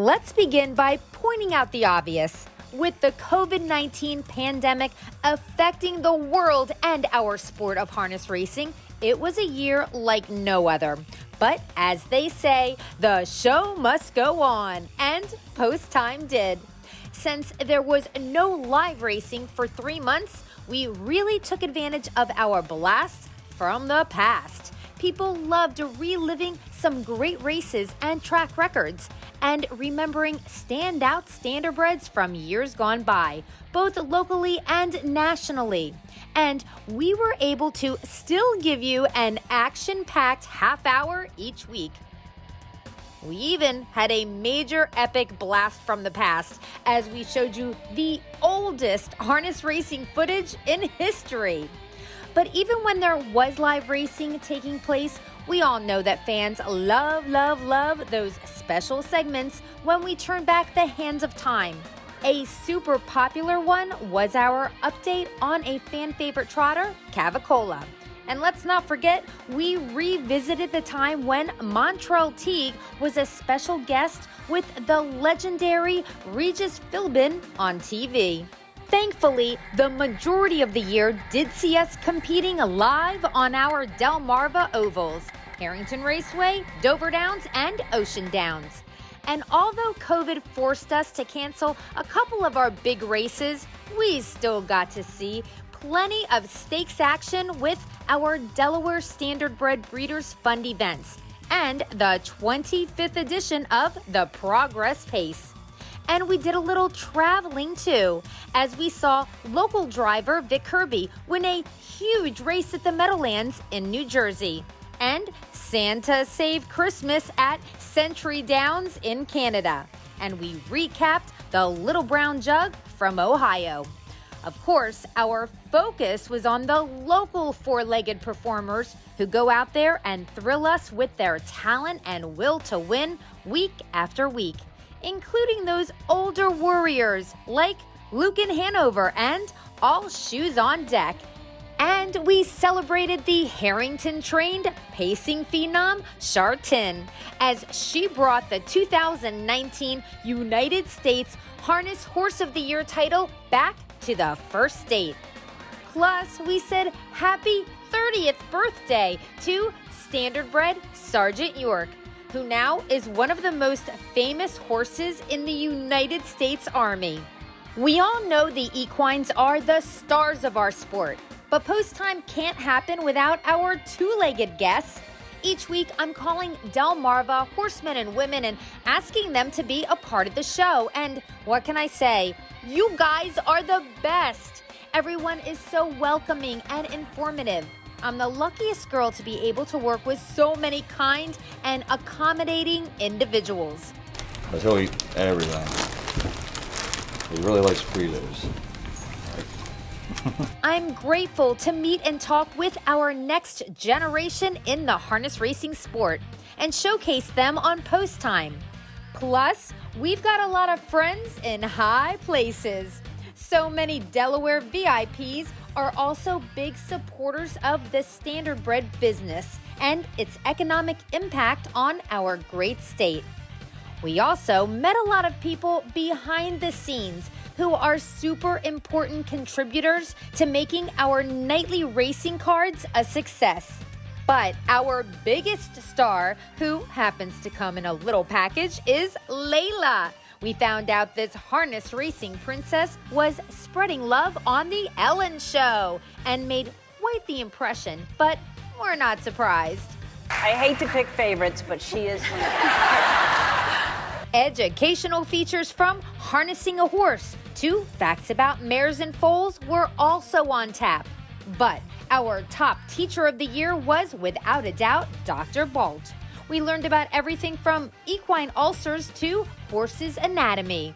Let's begin by pointing out the obvious. With the COVID-19 pandemic affecting the world and our sport of harness racing, it was a year like no other. But as they say, the show must go on, and post time did. Since there was no live racing for 3 months, we really took advantage of our blasts from the past. People loved reliving some great races and track records, and remembering standout standardbreds from years gone by, both locally and nationally. And we were able to still give you an action-packed half hour each week. We even had a major epic blast from the past as we showed you the oldest harness racing footage in history. But even when there was live racing taking place, we all know that fans love those special segments when we turn back the hands of time. A super popular one was our update on a fan favorite trotter, Cavacola. And let's not forget, we revisited the time when Montrell Teague was a special guest with the legendary Regis Philbin on TV. Thankfully, the majority of the year did see us competing live on our Delmarva ovals, Harrington Raceway, Dover Downs, and Ocean Downs. And although COVID forced us to cancel a couple of our big races, we still got to see plenty of stakes action with our Delaware Standardbred Breeders' Fund events and the 25th edition of the Progress Pace. And we did a little traveling too, as we saw local driver Vic Kirby win a huge race at the Meadowlands in New Jersey, and Santa saved Christmas at Century Downs in Canada. And we recapped the Little Brown Jug from Ohio. Of course, our focus was on the local four-legged performers who go out there and thrill us with their talent and will to win week after week, including those older warriors like Lucan Hanover and All Shoes on Deck. And we celebrated the Harrington-trained pacing phenom Chartin as she brought the 2019 United States Harness Horse of the Year title back to the first state. Plus, we said happy 30th birthday to Standardbred Sergeant York, who now is one of the most famous horses in the United States Army. We all know the equines are the stars of our sport, but post time can't happen without our two-legged guests. Each week, I'm calling Delmarva horsemen and women and asking them to be a part of the show. And what can I say? You guys are the best. Everyone is so welcoming and informative. I'm the luckiest girl to be able to work with so many kind and accommodating individuals. But he'll eat everything. He really likes Fritos. I'm grateful to meet and talk with our next generation in the harness racing sport and showcase them on post time. Plus, we've got a lot of friends in high places. So many Delaware VIPs are also big supporters of the standardbred business and its economic impact on our great state. We also met a lot of people behind the scenes who are super important contributors to making our nightly racing cards a success. But our biggest star, who happens to come in a little package, is Layla. We found out this harness racing princess was spreading love on The Ellen Show and made quite the impression, but we're not surprised. I hate to pick favorites, but she is one of them. Educational features from harnessing a horse to facts about mares and foals were also on tap. But our top teacher of the year was, without a doubt, Dr. Baldt. We learned about everything from equine ulcers to horses' anatomy.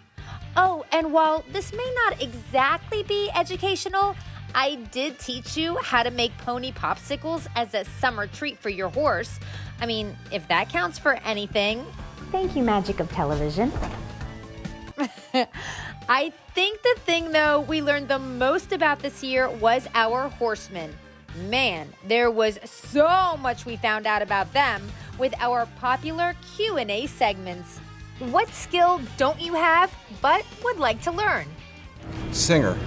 Oh, and while this may not exactly be educational, I did teach you how to make pony popsicles as a summer treat for your horse. I mean, if that counts for anything. Thank you, magic of television. I think the thing, though, we learned the most about this year was our horsemen. Man, there was so much we found out about them with our popular Q&A segments. What skill don't you have but would like to learn? Singer.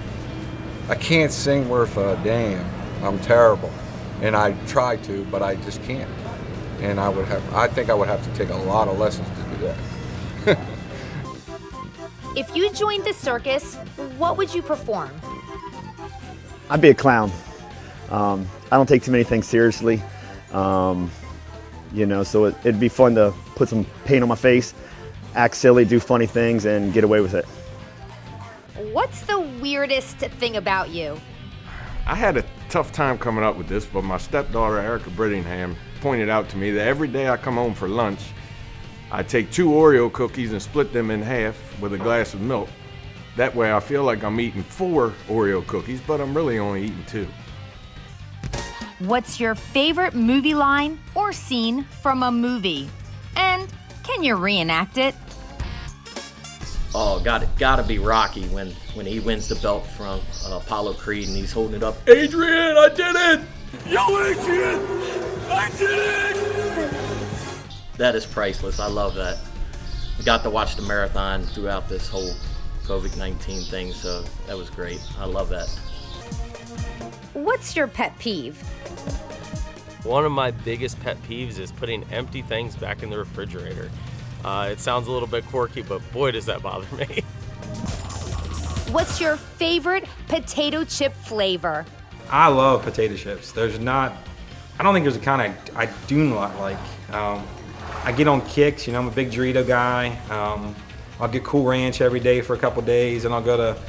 I can't sing worth a damn. I'm terrible. And I try to, but I just can't. And I think I would have to take a lot of lessons to do that. If you joined the circus, what would you perform? I'd be a clown. I don't take too many things seriously. You know, so it'd be fun to put some paint on my face, act silly, do funny things, and get away with it. What's the weirdest thing about you? I had a tough time coming up with this, but my stepdaughter, Erica Brittingham, pointed out to me that every day I come home for lunch, I take 2 Oreo cookies and split them in half with a glass of milk. That way I feel like I'm eating 4 Oreo cookies, but I'm really only eating 2. What's your favorite movie line or scene from a movie? And can you reenact it? Oh, gotta be Rocky when he wins the belt from Apollo Creed and he's holding it up. Adrian, I did it! Yo, Adrian, I did it! That is priceless. I love that. I got to watch the marathon throughout this whole COVID-19 thing, so that was great. I love that. What's your pet peeve? One of my biggest pet peeves is putting empty things back in the refrigerator. It sounds a little bit quirky, but boy, does that bother me. What's your favorite potato chip flavor? I love potato chips. I don't think there's a kind I do not like. I get on kicks, you know, I'm a big Dorito guy. I'll get Cool Ranch every day for a couple days, and I'll go to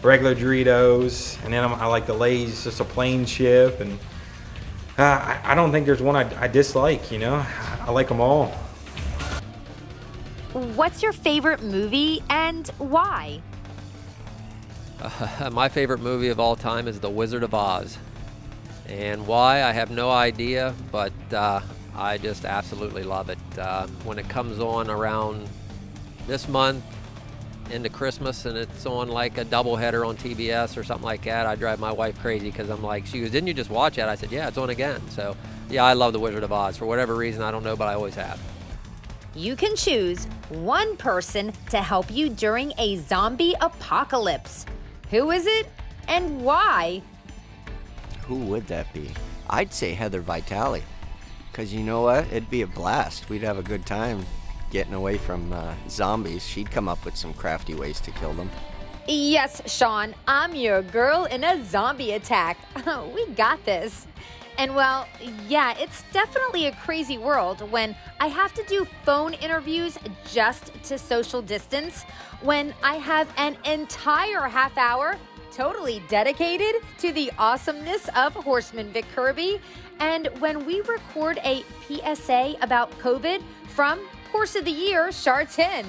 regular Doritos, and then I like the Lay's, just a plain chip, and I don't think there's one I dislike, you know. I like them all. What's your favorite movie and why? My favorite movie of all time is The Wizard of Oz. And why, I have no idea, but I just absolutely love it. When it comes on around this month into Christmas and it's on like a doubleheader on TBS or something like that, I drive my wife crazy because I'm like, she goes, didn't you just watch it? I said, yeah, it's on again. So yeah, I love The Wizard of Oz. For whatever reason, I don't know, but I always have. You can choose one person to help you during a zombie apocalypse. Who is it and why? Who would that be? I'd say Heather Vitale. Because you know what? It'd be a blast. We'd have a good time getting away from zombies. She'd come up with some crafty ways to kill them. Yes, Sean, I'm your girl in a zombie attack. We got this. And well, yeah, it's definitely a crazy world when I have to do phone interviews just to social distance, when I have an entire half hour totally dedicated to the awesomeness of Horseman Vic Kirby, and when we record a PSA about COVID from Horse of the Year, Chartin.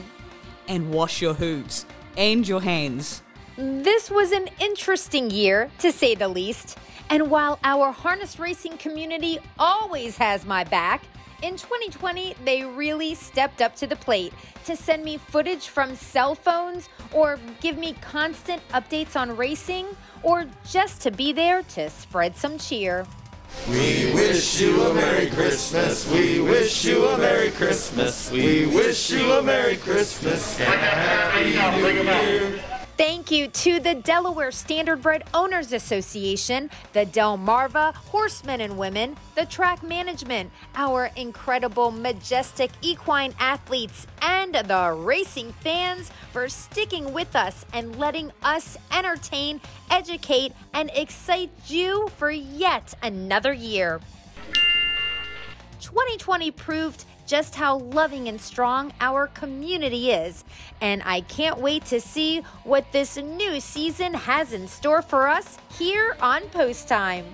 And wash your hooves and your hands. This was an interesting year, to say the least. And while our harness racing community always has my back, in 2020, they really stepped up to the plate to send me footage from cell phones or give me constant updates on racing or just to be there to spread some cheer. We wish you a Merry Christmas. We wish you a Merry Christmas. We wish you a Merry Christmas and a Happy New Year. Thank you to the Delaware Standardbred Owners Association, the Delmarva Horsemen and Women, the track management, our incredible, majestic equine athletes, and the racing fans for sticking with us and letting us entertain, educate, and excite you for yet another year. 2020 proved just how loving and strong our community is, and I can't wait to see what this new season has in store for us here on Post Time.